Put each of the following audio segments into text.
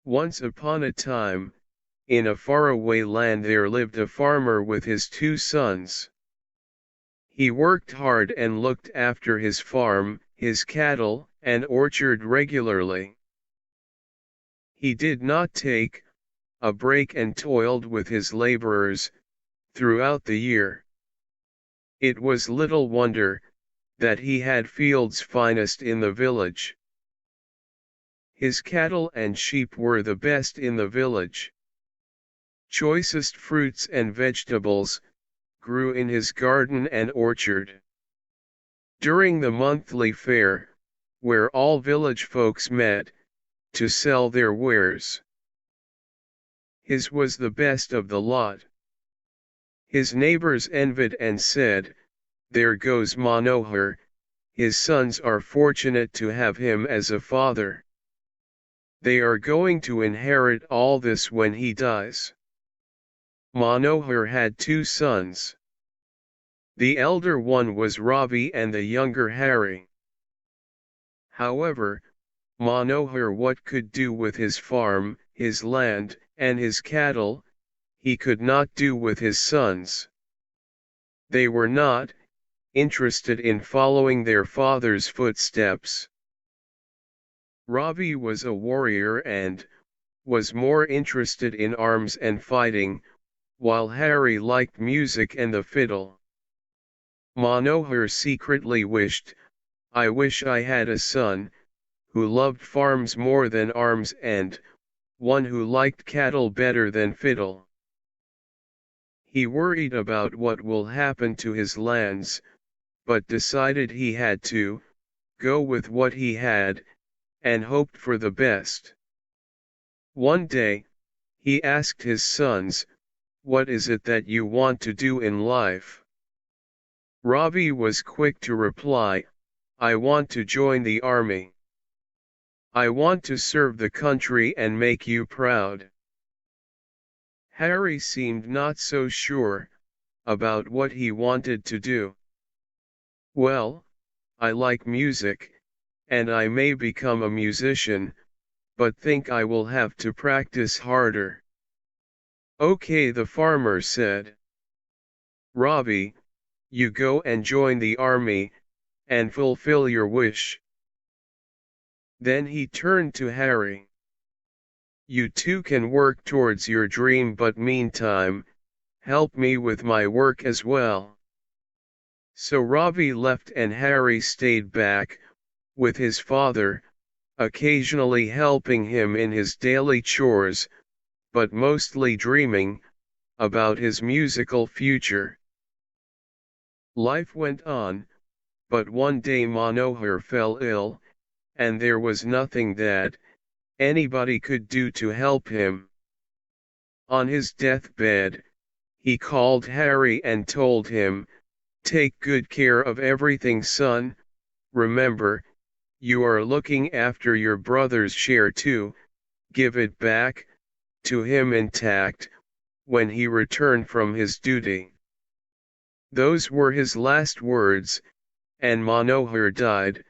Once upon a time, in a faraway land there lived a farmer with his 2 sons. He worked hard and looked after his farm, his cattle, and orchard regularly. He did not take a break and toiled with his laborers throughout the year. It was little wonder that he had fields finest in the village. His cattle and sheep were the best in the village. Choicest fruits and vegetables grew in his garden and orchard. During the monthly fair, where all village folks met to sell their wares, his was the best of the lot. His neighbors envied and said, "There goes Manohar, his sons are fortunate to have him as a father. They are going to inherit all this when he dies." Manohar had 2 sons. The elder one was Ravi and the younger Hari. However, Manohar what could do with his farm, his land, and his cattle, he could not do with his sons. They were not interested in following their father's footsteps. Ravi was a warrior and was more interested in arms and fighting, while Hari liked music and the fiddle. Manohar secretly wished, "I wish I had a son who loved farms more than arms and one who liked cattle better than fiddle." He worried about what will happen to his lands, but decided he had to go with what he had, and hoped for the best. One day, he asked his sons, "What is it that you want to do in life?" Ravi was quick to reply, "I want to join the army. I want to serve the country and make you proud." Hari seemed not so sure about what he wanted to do. "Well, I like music, and I may become a musician, but think I will have to practice harder." "Okay," the farmer said. "Ravi, you go and join the army, and fulfill your wish." Then he turned to Hari. "You two can work towards your dream, but meantime, help me with my work as well." So Ravi left and Hari stayed back, with his father, occasionally helping him in his daily chores, but mostly dreaming about his musical future. Life went on, but one day Manohar fell ill, and there was nothing that anybody could do to help him. On his deathbed, he called Hari and told him, "Take good care of everything, son. Remember, you are looking after your brother's share too. Give it back to him intact when he returned from his duty." Those were his last words, and Manohar died,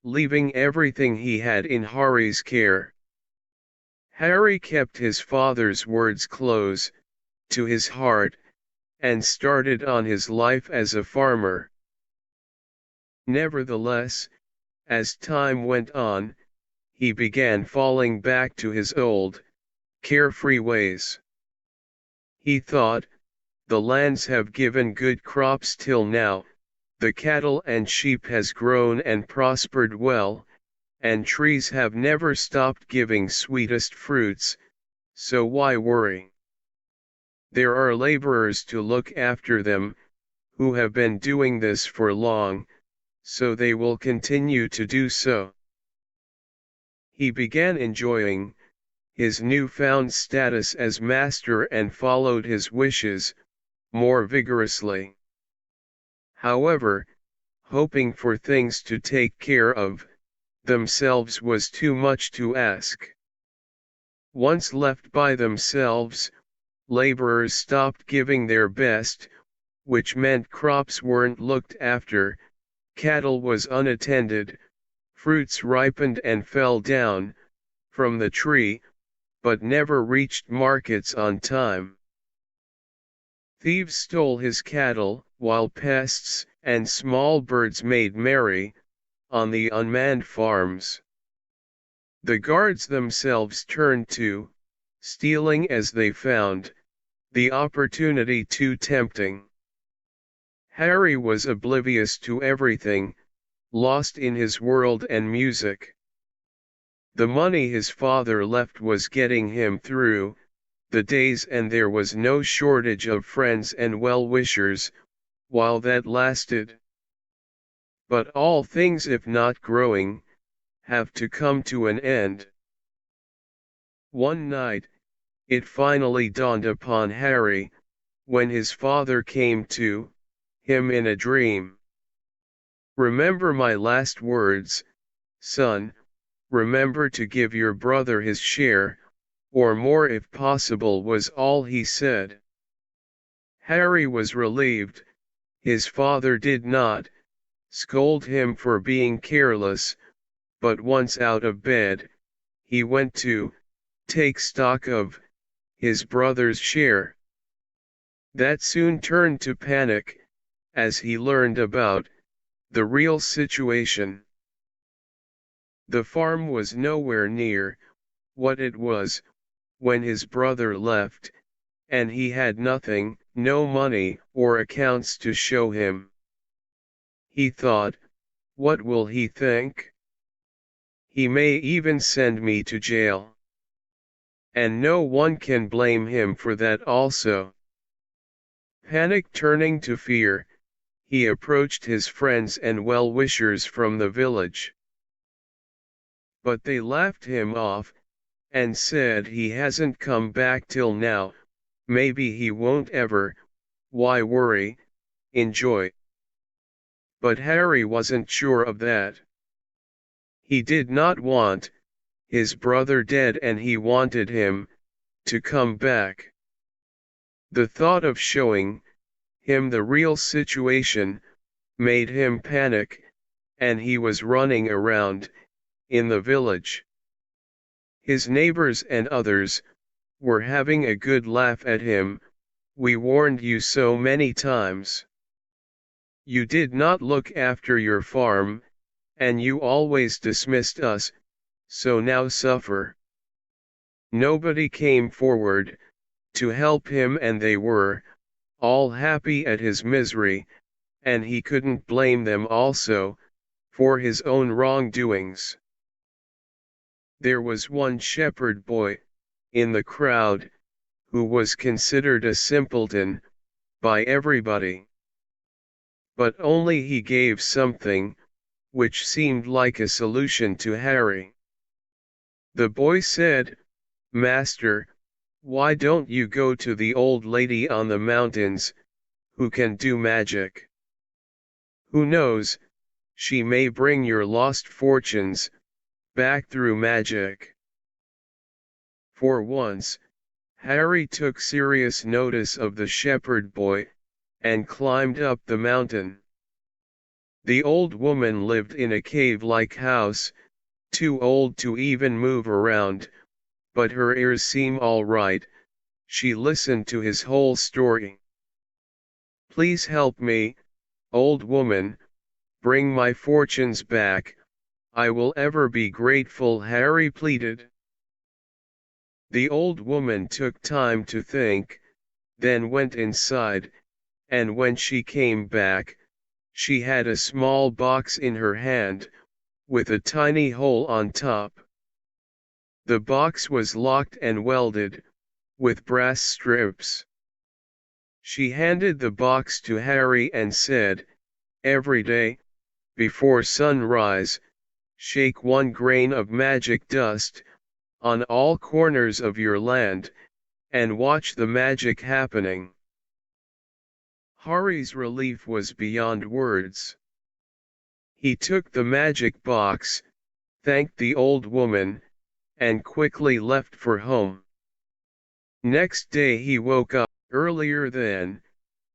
leaving everything he had in Hari's care. Hari kept his father's words close to his heart, and started on his life as a farmer. Nevertheless, as time went on, he began falling back to his old, carefree ways. He thought, "The lands have given good crops till now, the cattle and sheep has grown and prospered well, and trees have never stopped giving sweetest fruits, so why worry? There are laborers to look after them, who have been doing this for long, so they will continue to do so." He began enjoying his newfound status as master and followed his wishes more vigorously. However, hoping for things to take care of themselves was too much to ask. Once left by themselves, laborers stopped giving their best, which meant crops weren't looked after, cattle was unattended, fruits ripened and fell down from the tree, but never reached markets on time. Thieves stole his cattle, while pests and small birds made merry on the unmanned farms. The guards themselves turned to stealing as they found the opportunity too tempting. Harry was oblivious to everything, lost in his world and music. The money his father left was getting him through the days, and there was no shortage of friends and well-wishers while that lasted. But all things, if not growing, have to come to an end. One night, it finally dawned upon Harry, when his father came to him in a dream. "Remember my last words, son, remember to give your brother his share, or more if possible," was all he said. Harry was relieved. His father did not scold him for being careless, but once out of bed, he went to take stock of his brother's share. That soon turned to panic, as he learned about the real situation. The farm was nowhere near what it was when his brother left, and he had nothing, no money or accounts to show him. He thought, "What will he think? He may even send me to jail. And no one can blame him for that also." Panic turning to fear, he approached his friends and well-wishers from the village. But they laughed him off, and said he hasn't come back till now, maybe he won't ever, why worry, enjoy. But Harry wasn't sure of that. He did not want his brother dead, and he wanted him to come back. The thought of showing him the real situation made him panic, and he was running around in the village. His neighbors and others were having a good laugh at him. "We warned you so many times. You did not look after your farm, and you always dismissed us, so now suffer." Nobody came forward to help him, and they were all happy at his misery, and he couldn't blame them also for his own wrongdoings. There was one shepherd boy in the crowd who was considered a simpleton by everybody. But only he gave something which seemed like a solution to Harry. The boy said, "Master, why don't you go to the old lady on the mountains, who can do magic? Who knows, she may bring your lost fortunes back through magic." For once, Harry took serious notice of the shepherd boy, and climbed up the mountain. The old woman lived in a cave-like house, too old to even move around, but her ears seem all right. She listened to his whole story. "Please help me, old woman, bring my fortunes back. I will ever be grateful," Harry pleaded. The old woman took time to think, then went inside, and when she came back, she had a small box in her hand, with a tiny hole on top. The box was locked and welded with brass strips. She handed the box to Harry and said, "Every day, before sunrise, shake 1 grain of magic dust on all corners of your land, and watch the magic happening." Harry's relief was beyond words. He took the magic box, thanked the old woman, and quickly left for home. Next day he woke up earlier than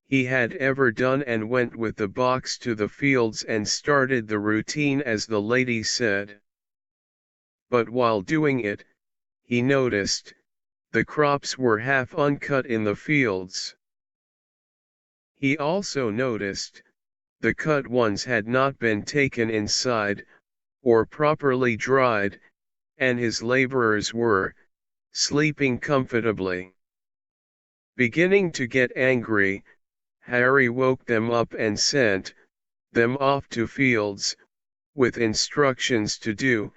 he had ever done and went with the box to the fields and started the routine as the lady said. But while doing it, he noticed, the crops were half uncut in the fields. He also noticed, the cut ones had not been taken inside, or properly dried, and his laborers were sleeping comfortably. Beginning to get angry, Harry woke them up and sent them off to fields, with instructions to do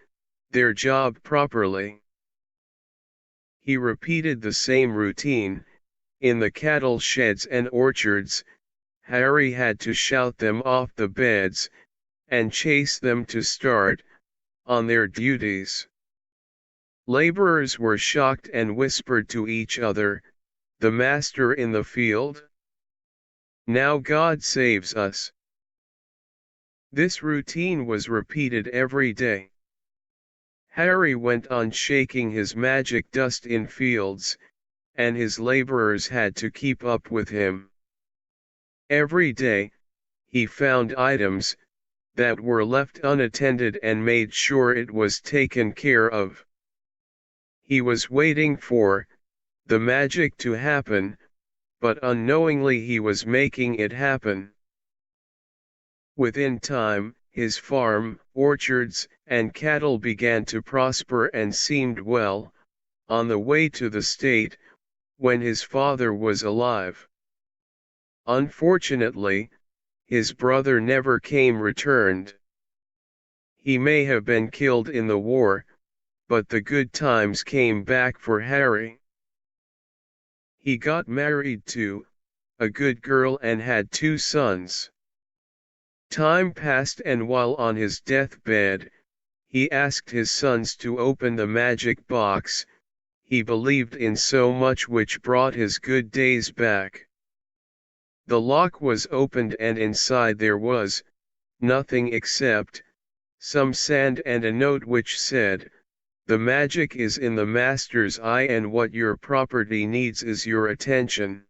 their job properly. He repeated the same routine. In the cattle sheds and orchards, Harry had to shout them off the beds, and chase them to start on their duties. Laborers were shocked and whispered to each other, "The master in the field? Now God saves us." This routine was repeated every day. Harry went on shaking his magic dust in fields, and his laborers had to keep up with him. Every day, he found items that were left unattended and made sure it was taken care of. He was waiting for the magic to happen, but unknowingly he was making it happen. Within time, his farm, orchards, and cattle began to prosper and seemed well on the way to the state when his father was alive. Unfortunately, his brother never came returned. He may have been killed in the war, but the good times came back for Harry. He got married to a good girl and had 2 sons. Time passed, and while on his deathbed, he asked his sons to open the magic box. He believed in so much which brought his good days back. The lock was opened, and inside there was nothing except some sand and a note which said, "The magic is in the master's eye, and what your property needs is your attention."